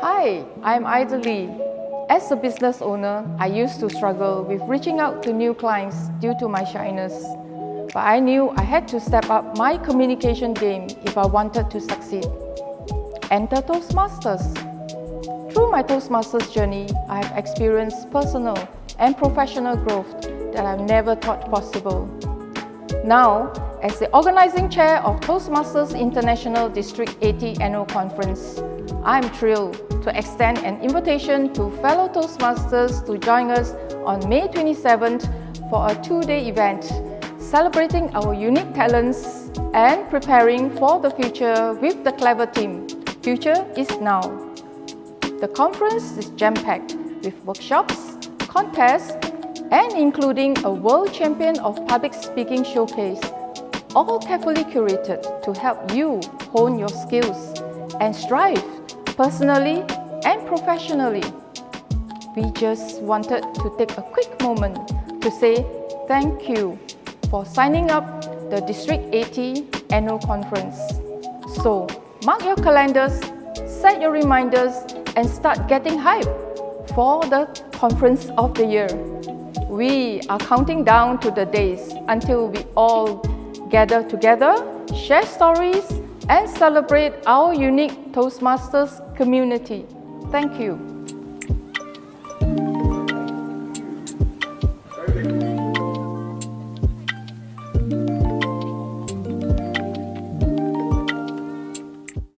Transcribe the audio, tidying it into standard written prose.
Hi, I'm Ida Lee. As a business owner, I used to struggle with reaching out to new clients due to my shyness. But I knew I had to step up my communication game if I wanted to succeed. Enter Toastmasters. Through my Toastmasters journey, I have experienced personal and professional growth that I've never thought possible. Now, as the Organizing Chair of Toastmasters International District 80 Annual Conference, I'm thrilled to extend an invitation to fellow Toastmasters to join us on May 27th for a two-day event celebrating our unique talents and preparing for the future with the clever team. Future is now. The conference is jam-packed with workshops, contests, and including a World Champion of Public Speaking showcase, all carefully curated to help you hone your skills and strive personally and professionally. We just wanted to take a quick moment to say thank you for signing up the District 80 Annual Conference. So, mark your calendars, set your reminders, and start getting hyped for the Conference of the Year. We are counting down to the days until we all gather together, share stories, and celebrate our unique Toastmasters community. Thank you.